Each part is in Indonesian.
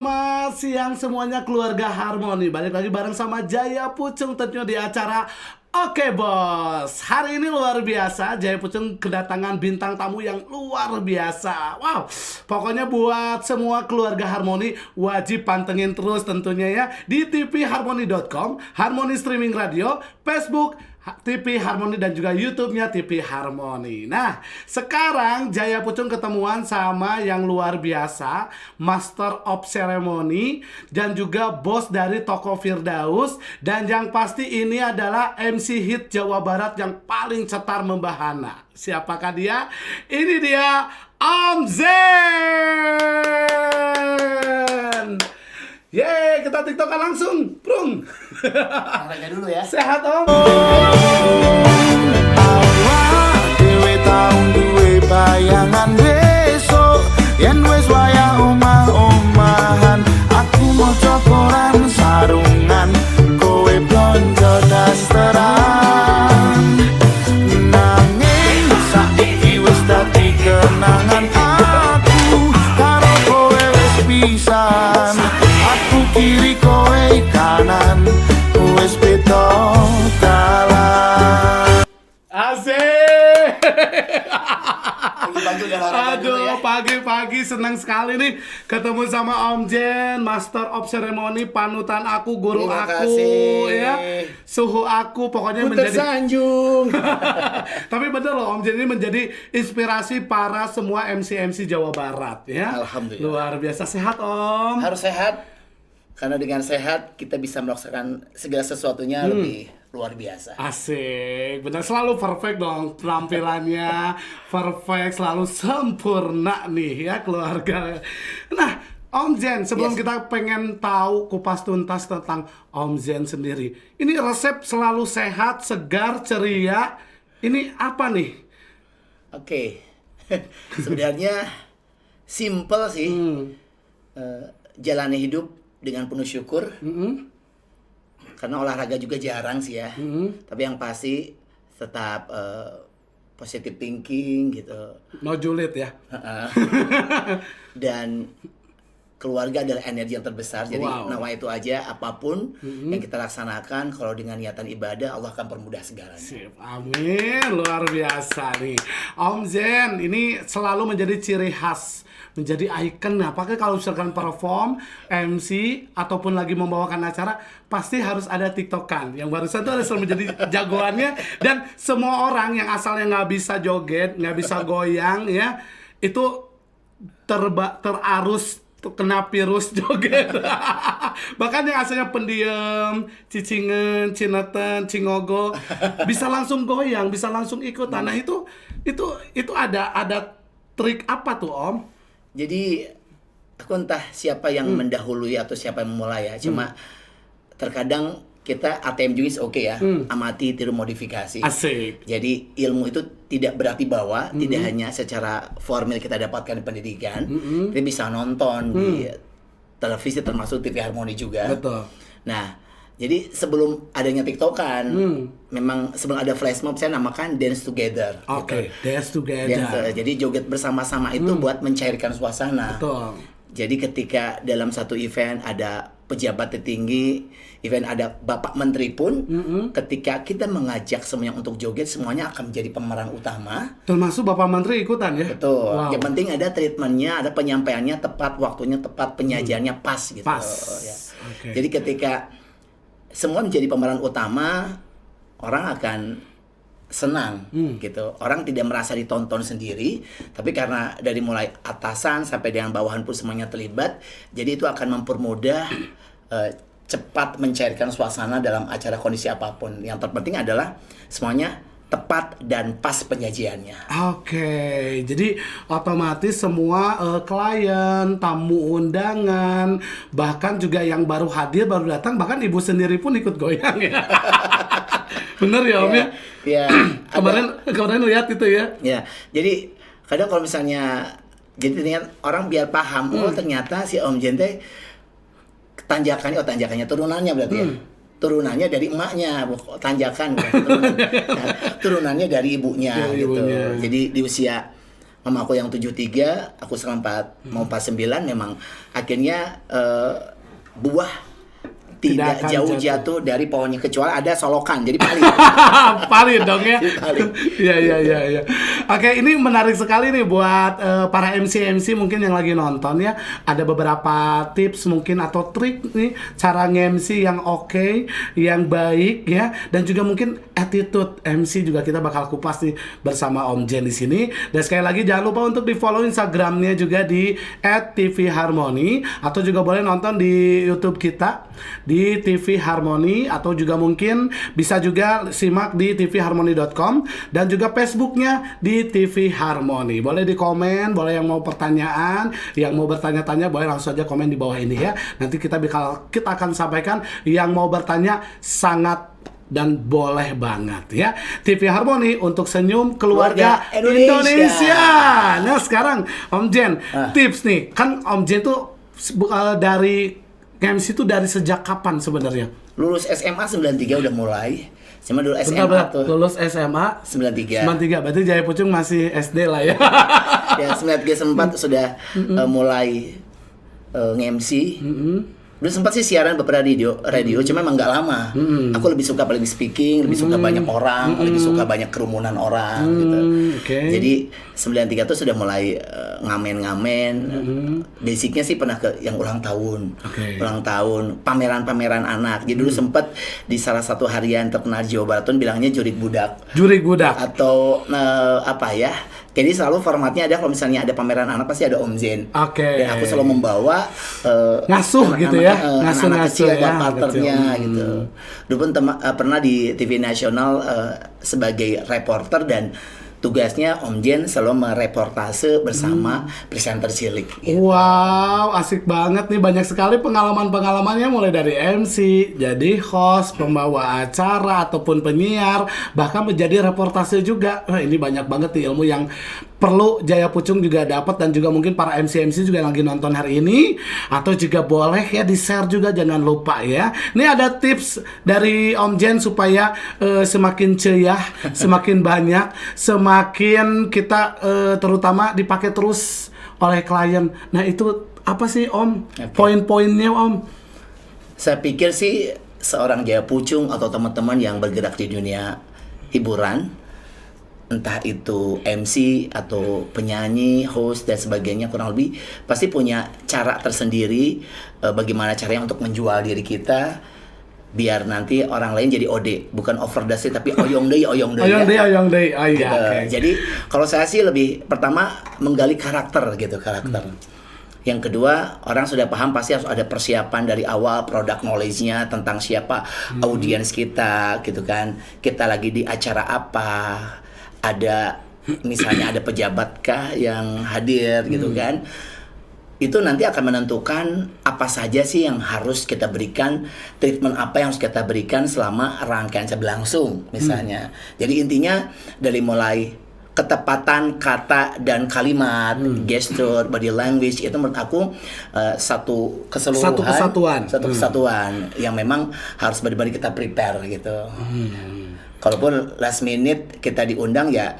Selamat siang semuanya keluarga Harmoni. Balik lagi bareng sama Jaya Pucung tentunya di acara Oke Bos. Hari ini luar biasa, Jaya Pucung kedatangan bintang tamu yang luar biasa. Wow, pokoknya buat semua keluarga Harmoni wajib pantengin terus tentunya ya di tvharmoni.com, Harmoni Streaming Radio, Facebook TV Harmoni dan juga YouTube-nya TV Harmoni. Nah, sekarang Jaya Pucung ketemuan sama yang luar biasa, Master of Ceremony dan juga bos dari Toko Firdaus, dan yang pasti ini adalah MC hit Jawa Barat yang paling cetar membahana. Siapakah dia? Ini dia Om Zen. Yeay, kita tiktokan langsung, Prung. Olahraga dulu ya. Sehat Om. Awak dhewe tau duwe bayangan besok yen wis wayah omah-omahan. Aku maca koran sarungan, kowe blonjo dasteran. Nanging saiki wis dadi kenangan aku karo kowe wis pisan. Aku kiri kowe kanan, wis beda dalan. Asik. Pagi-pagi udah olahraga dulu ya. Aduh, pagi-pagi senang sekali nih ketemu sama Om Zen, Master of Ceremony, panutan aku, guru Terima aku, kasih. ya, suhu aku, pokoknya Puter menjadi. Sanjung. Tapi bener loh, Om Zen ini menjadi inspirasi para semua MC Jawa Barat, ya. Alhamdulillah. Luar biasa, sehat Om. Harus sehat. Karena dengan sehat kita bisa melaksanakan segala sesuatunya lebih luar biasa. Asik, benar, selalu perfect dong penampilannya, perfect, selalu sempurna nih ya keluarga. Nah, Om Zen, sebelum Yes. kita pengen tahu kupas tuntas tentang Om Zen sendiri, ini resep selalu sehat, segar, ceria, ini apa nih? Oke. Sebenarnya simple sih. Jalani hidup dengan penuh syukur. Karena olahraga juga jarang sih ya. Tapi yang pasti tetap positive thinking gitu. No julid ya? Dan keluarga adalah energi yang terbesar. Jadi Wow. nawa itu aja, apapun yang kita laksanakan, kalau dengan niatan ibadah, Allah akan permudah segalanya. Sip, amin, luar biasa nih. Om Zen ini selalu menjadi ciri khas, menjadi ikon. Apakah kalau misalkan perform, MC, ataupun lagi membawakan acara, pasti harus ada tiktokan. Yang barusan itu harus menjadi jagoannya. Dan semua orang yang asalnya nggak bisa joget, nggak bisa goyang, ya, itu terarus kena virus joget. Bahkan yang asalnya pendiam, cicingen, cineten, cingogo, bisa langsung goyang, bisa langsung ikutan. Nah, itu ada trik apa tuh, Om? Jadi aku entah siapa yang mendahului atau siapa yang memulai ya. Cuma terkadang kita ATM juga oke ya, amati tiru modifikasi. Asik. Jadi ilmu itu tidak berarti bahwa tidak hanya secara formal kita dapatkan di pendidikan, kita bisa nonton di televisi termasuk TV Harmoni juga. Betul. Nah, jadi sebelum adanya TikTokan, memang sebelum ada flash mob saya namakan dance together. Oke, gitu. dance together. Jadi joget bersama-sama itu buat mencairkan suasana. Betul. Jadi ketika dalam satu event ada pejabat tertinggi, event ada Bapak Menteri pun, ketika kita mengajak semuanya untuk joget, semuanya akan menjadi pemeran utama. Termasuk Bapak Menteri ikutan ya? Betul. Wow. Yang penting ada treatmentnya, ada penyampaiannya tepat, waktunya tepat, penyajiannya pas gitu. Pas. Ya. Oke. Jadi ketika semua menjadi pemeran utama, orang akan senang gitu. Orang tidak merasa ditonton sendiri, tapi karena dari mulai atasan sampai dengan bawahan pun semuanya terlibat, jadi itu akan mempermudah cepat mencairkan suasana dalam acara kondisi apapun. Yang terpenting adalah semuanya tepat dan pas penyajiannya. Oke, jadi otomatis semua klien, tamu undangan, bahkan juga yang baru hadir, baru datang, bahkan ibu sendiri pun ikut goyang ya. Bener ya Om ya? Ya, Kemarin lihat itu ya. ya. Jadi kadang kalau misalnya jadi orang biar paham, oh ternyata si Om Jen teh tanjakannya turunannya berarti ya. Turunannya dari emaknya, tanjakan turunannya dari ibunya Dari gitu. ibunya. Jadi di usia mama aku yang 73, aku sekarang 4 mau 49, memang akhirnya buah tidak akan jauh jatuh dari pohonnya, kecuali ada solokan, jadi paling. Paling dong ya. Paling. Iya. Oke, ini menarik sekali nih buat para MC mungkin yang lagi nonton ya. Ada beberapa tips mungkin atau trik nih cara nge-MC yang oke, yang baik ya, dan juga mungkin attitude MC juga kita bakal kupas nih bersama Om Jen di sini. Dan sekali lagi jangan lupa untuk di-follow Instagramnya juga di @tvharmony, atau juga boleh nonton di YouTube kita di TV Harmony, atau juga mungkin bisa juga simak di tvharmony.com, dan juga Facebooknya di TV Harmony. Boleh di komen, boleh yang mau pertanyaan, yang mau bertanya-tanya boleh langsung aja komen di bawah ini ya. Nanti kita akan sampaikan yang mau bertanya sangat dan boleh banget ya. TV Harmony untuk senyum keluarga Indonesia. Nah sekarang Om Jen, tips nih, kan Om Jen tuh dari MC itu dari sejak kapan sebenarnya? Lulus SMA 93 udah mulai. Cuma dulu SMA tuh. Lulus SMA 93. 93, berarti Jaya Pucung masih SD lah ya. Ya 93 sempat sudah mulai nge-MC. Dulu sempat sih siaran beberapa radio, cuma emang nggak lama. Aku lebih suka paling speaking, lebih suka banyak orang, lebih suka banyak kerumunan orang gitu. Okay. Jadi 93 tuh sudah mulai ngamen-ngamen. Basicnya sih pernah ke yang ulang tahun, ulang tahun, pameran-pameran anak. Jadi dulu sempat di salah satu harian terkenal Jawa Barat tuh bilangnya jurik budak. Jurik budak. Atau apa ya? Jadi selalu formatnya ada, kalau misalnya ada pameran anak pasti ada Om Jen. Oke. Dan aku selalu membawa ngasuh gitu ya, anak kecil ada partnernya kecil. gitu. Dulu pun pernah di TV nasional sebagai reporter, dan tugasnya Om Jen selalu mereportase bersama presenter cilik. Gitu. Wow, asik banget nih, banyak sekali pengalaman-pengalamannya mulai dari MC, jadi host, pembawa acara ataupun penyiar, bahkan menjadi reportase juga. Wah, ini banyak banget nih ilmu yang perlu Jaya Pucung juga dapat, dan juga mungkin para MC juga yang lagi nonton hari ini, atau juga boleh ya di-share juga, jangan lupa ya. Ini ada tips dari Om Jen supaya semakin ceria, semakin banyak, semakin kita terutama dipakai terus oleh klien. Nah itu apa sih Om? Poin-poinnya Om? Saya pikir sih seorang Jaya Pucung atau teman-teman yang bergerak di dunia hiburan, entah itu MC atau penyanyi, host dan sebagainya, kurang lebih pasti punya cara tersendiri bagaimana caranya untuk menjual diri kita biar nanti orang lain jadi ode, bukan overdose tapi oyong deui. Oyong deui. Oh iya. Okay. Jadi kalau saya sih lebih pertama menggali karakter gitu, karakter. Yang kedua, orang sudah paham pasti harus ada persiapan dari awal, product knowledge-nya tentang siapa audiens kita gitu kan. Kita lagi di acara apa, ada misalnya ada pejabatkah yang hadir gitu kan. Itu nanti akan menentukan apa saja sih yang harus kita berikan, treatment apa yang harus kita berikan selama rangkaian berlangsung misalnya. Jadi intinya dari mulai ketepatan kata dan kalimat, gesture, body language, itu menurut aku satu keseluruhan, satu kesatuan yang memang harus benar-benar kita prepare gitu. Kalaupun last minute kita diundang ya,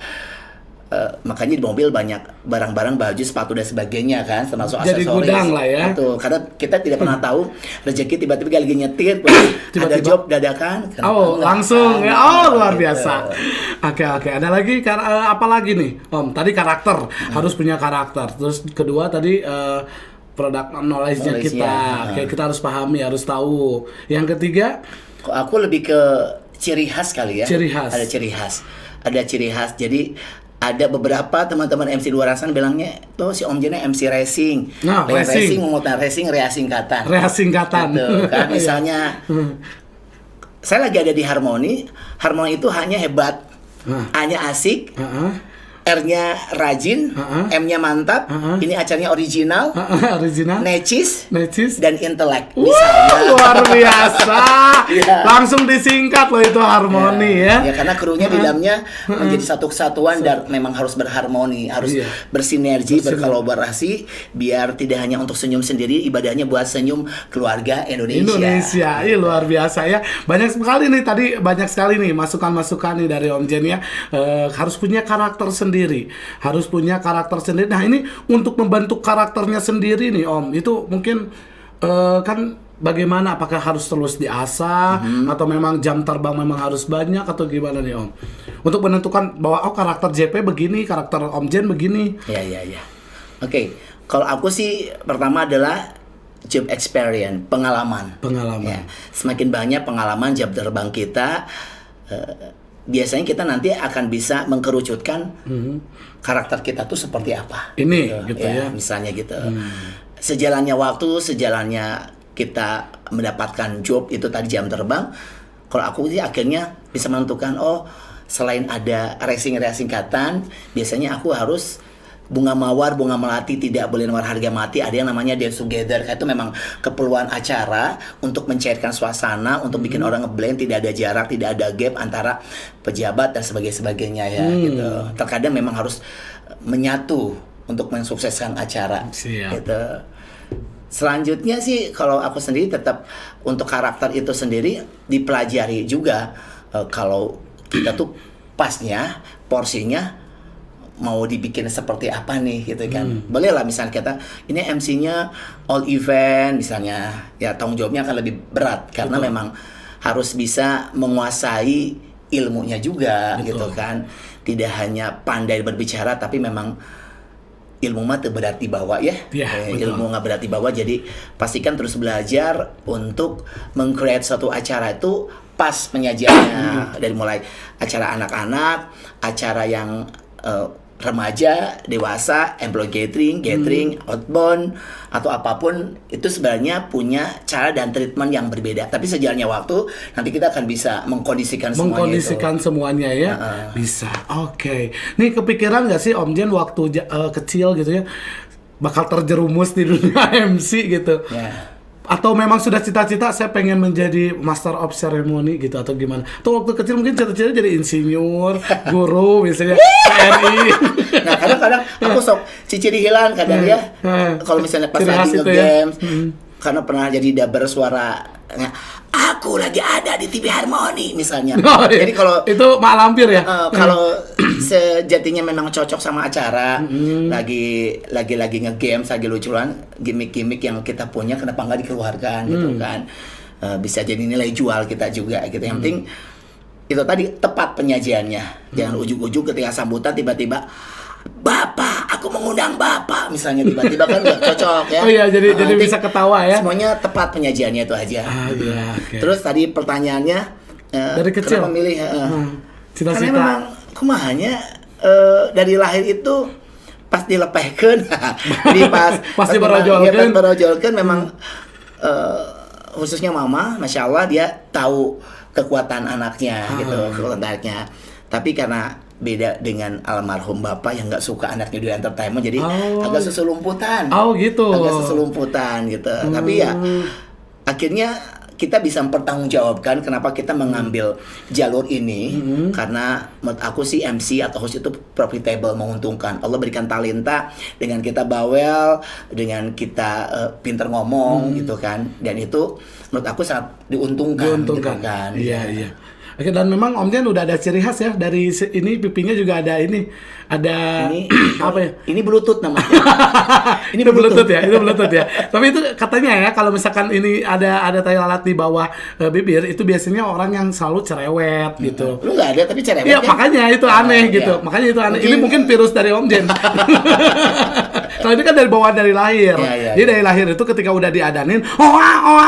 makanya di mobil banyak barang-barang, baju, sepatu dan sebagainya kan, termasuk aksesoris. Jadi gudang lah ya. Betul, karena kita tidak pernah tahu rezeki tiba-tiba lagi nyetir, ada job dadakan. Langsung ya, luar biasa. Oke, ada lagi apa lagi nih Om? Tadi karakter, harus punya karakter. Terus kedua tadi product knowledge-nya kita. Kita harus pahami, harus tahu. Yang ketiga, aku lebih ke ciri khas kali ya. Ada ciri khas. Jadi ada beberapa teman-teman MC luar sana bilangnya tuh si Om Jennya MC racing. Nah, racing memutar racing singkatan. Gitu, kan misalnya saya lagi ada di Harmony itu hanya hebat. A-nya asik. R-nya rajin, M-nya mantap, ini acaranya original, necis, dan intelek. Luar biasa. Langsung disingkat loh itu Harmony ya. Ya karena krunya di dalamnya menjadi satu kesatuan dan memang harus berharmoni, harus bersinergi, berkolaborasi biar tidak hanya untuk senyum sendiri, ibadahnya buat senyum keluarga Indonesia. Iya luar biasa ya. Banyak sekali nih masukan-masukan nih dari Om Jen ya. Harus punya karakter sendiri. sendiri, harus punya karakter sendiri. Nah ini untuk membentuk karakternya sendiri nih Om, itu mungkin kan bagaimana? Apakah harus terus diasah atau memang jam terbang memang harus banyak atau gimana nih Om? Untuk menentukan bahwa karakter JP begini, karakter Om Jen begini. Ya. Oke, kalau aku sih pertama adalah job experience, pengalaman. Ya, semakin banyak pengalaman jam terbang kita, biasanya kita nanti akan bisa mengkerucutkan karakter kita tuh seperti apa. Ini gitu ya. Misalnya gitu. Sejalannya waktu, sejalannya kita mendapatkan job itu tadi jam terbang. Kalau aku sih akhirnya bisa menentukan, selain ada racing-racingkatan, biasanya aku harus bunga mawar, bunga melati, tidak boleh nawar harga mati. Ada yang namanya dance together. Itu memang keperluan acara untuk mencairkan suasana, untuk bikin orang ngeblend, tidak ada jarak, tidak ada gap antara pejabat dan sebagainya ya gitu. Terkadang memang harus menyatu untuk mensukseskan acara. Gitu. Selanjutnya sih kalau aku sendiri tetap untuk karakter itu sendiri dipelajari juga. Kalau kita tuh pasnya, porsinya mau dibikin seperti apa nih gitu kan. Boleh lah misalnya kita ini MC-nya all event misalnya, ya tanggung jawabnya akan lebih berat karena memang harus bisa menguasai ilmunya juga gitu kan. Tidak hanya pandai berbicara tapi memang ilmu mah berarti bawa ya. Ilmu nggak berarti bawa, jadi pastikan terus belajar untuk meng-create suatu acara itu pas penyajiannya. Dari mulai acara anak-anak, acara yang remaja, dewasa, employee gathering, outbound atau apapun itu sebenarnya punya cara dan treatment yang berbeda. Tapi sejalannya waktu nanti kita akan bisa mengkondisikan semuanya ya. Bisa. Oke. Nih kepikiran nggak sih Om Jen waktu kecil gitu ya bakal terjerumus di dunia MC gitu? Atau memang sudah cita-cita saya pengen menjadi master of ceremony gitu atau gimana? Atau waktu kecil mungkin cita-cita jadi insinyur, guru misalnya TNI. Nah kadang-kadang aku sok ciciri hilang kadang ya. Kalau misalnya pas lagi nge-games, karena pernah jadi daber suara. Aku lagi ada di TV Harmoni misalnya. Jadi kalau itu mak lampir ya. Kalau sejatinya memang cocok sama acara, lagi nge-games, lagi lucuan, gimmick-gimmick yang kita punya kenapa nggak dikeluarkan gitu kan. Bisa jadi nilai jual kita juga gitu. Yang penting itu tadi tepat penyajiannya. Jangan ujug-ujug ketika sambutan tiba-tiba Bapak, aku mengundang Bapak misalnya tiba-tiba kan nggak cocok ya. Oh iya, jadi bisa ketawa ya. Semuanya tepat penyajiannya itu aja. Terus tadi pertanyaannya dari kecil kenapa milih cita-cita? Karena memang kumahanya dari lahir itu pas dilepehkeun. Jadi pas diberojolkeun memang khususnya mama, masya Allah dia tahu kekuatan anaknya gitu, kekuatan anaknya. Tapi karena beda dengan almarhum bapak yang nggak suka anaknya di entertainment, jadi agak seselumputan. Agak seselumputan gitu. Tapi ya akhirnya kita bisa mempertanggungjawabkan kenapa kita mengambil jalur ini, karena menurut aku sih MC atau host itu profitable, menguntungkan. Allah berikan talenta dengan kita bawel, dengan kita pinter ngomong gitu kan, dan itu menurut aku sangat diuntungkan. Gitu kan. Iya. Oke, dan memang Om Jen udah ada ciri khas ya dari ini, pipinya juga ada ini apa ya? Ini Bluetooth namanya. Ini Bluetooth ya. Tapi itu katanya ya kalau misalkan ini ada tai lalat di bawah bibir itu biasanya orang yang selalu cerewet gitu. Lu nggak ada tapi cerewet. Iya, makanya itu aneh gitu. Makanya itu aneh. Ini mungkin virus dari Om Jen. Kalau ini kan dari bawah dari lahir. Jadi dari lahir itu ketika udah diadanin,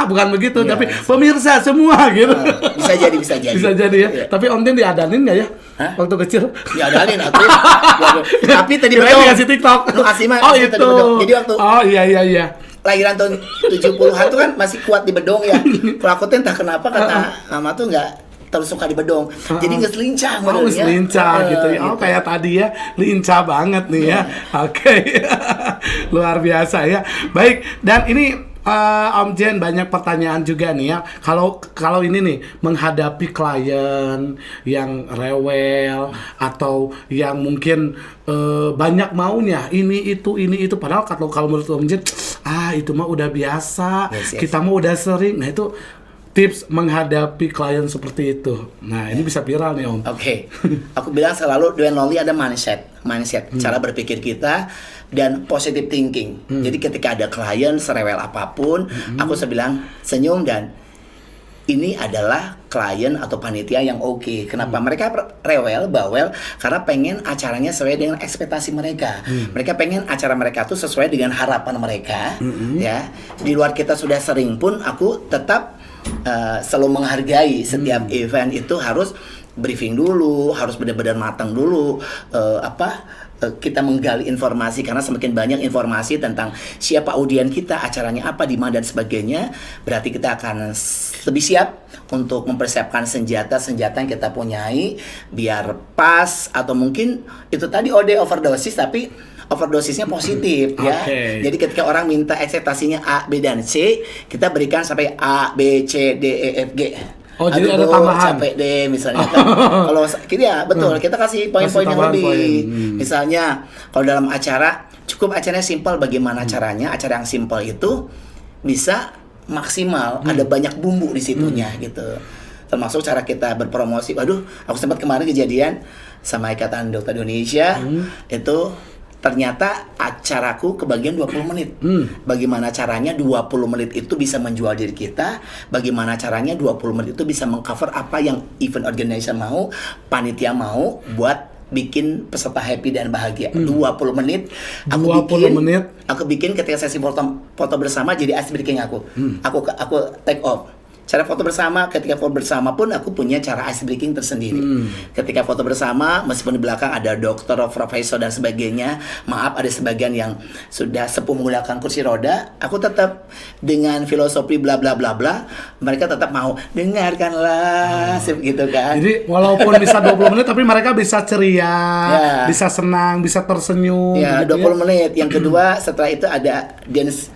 bukan begitu, tapi pemirsa semua gitu. Bisa jadi. Bisa jadi ya. Tapi Om Jen diadanin nggak ya? Waktu kecil? Diadanin aku. Tapi tadi bedong. Dikasih TikTok. Itu. Jadi waktu. Iya. Lahiran tahun 70-an tuh kan masih kuat di bedong ya. Kalau aku tuh entah kenapa kata mama tuh nggak terus suka di bedong. Jadi nggak selincah modelnya. Lincah gitu ya. Gitu. Kayak tadi ya, lincah banget nih ya. Oke. Luar biasa ya. Baik, dan ini Om Jen banyak pertanyaan juga nih ya. Kalau ini nih menghadapi klien yang rewel atau yang mungkin banyak maunya ini itu, padahal kalau menurut Om Jen itu mah udah biasa. Kita mah udah sering. Nah itu tips menghadapi klien seperti itu. Nah, ini bisa viral nih, Om. Oke, aku bilang selalu do and only ada mindset, cara berpikir kita dan positive thinking. Jadi ketika ada klien serewel apapun, aku bilang senyum dan ini adalah klien atau panitia yang oke. Kenapa mereka rewel, bawel? Karena pengen acaranya sesuai dengan ekspektasi mereka. Mereka pengen acara mereka tuh sesuai dengan harapan mereka. Ya, di luar kita sudah sering pun, aku tetap selalu menghargai setiap event itu harus briefing dulu, harus benar-benar matang dulu. Kita menggali informasi, karena semakin banyak informasi tentang siapa audien kita, acaranya apa, di mana dan sebagainya, berarti kita akan lebih siap untuk mempersiapkan senjata yang kita punyai biar pas, atau mungkin itu tadi overdosis tapi overdosisnya positif ya. Jadi ketika orang minta ekspektasinya A, B dan C, kita berikan sampai A, B, C, D, E, F, G. Oh, jadi ada tambahan. Capek deh misalnya kan. Kalau ya betul, kita kasih poin-poin yang lebih. Misalnya kalau dalam acara, cukup acaranya simpel, bagaimana caranya acara yang simpel itu bisa maksimal, ada banyak bumbu di situnya gitu. Termasuk cara kita berpromosi. Waduh, aku sempat kemarin kejadian sama Ikatan Dokter Indonesia, itu ternyata acaraku kebagian 20 menit. Bagaimana caranya 20 menit itu bisa menjual diri kita, bagaimana caranya 20 menit itu bisa mengcover apa yang event organizer mau, panitia mau, buat bikin peserta happy dan bahagia. 20 menit aku bikin ketika sesi foto bersama jadi ice breaking aku. Aku take off. Cara foto bersama, ketika foto bersama pun aku punya cara ice breaking tersendiri. Ketika foto bersama, meskipun di belakang ada dokter, profesor dan sebagainya, maaf ada sebagian yang sudah sepuh menggunakan kursi roda, aku tetap dengan filosofi bla bla bla bla, mereka tetap mau dengarkanlah, gitu kan. Jadi walaupun bisa 20 menit tapi mereka bisa ceria, bisa senang, bisa tersenyum. Ya, gitu 20 menit. Yang kedua setelah itu ada dance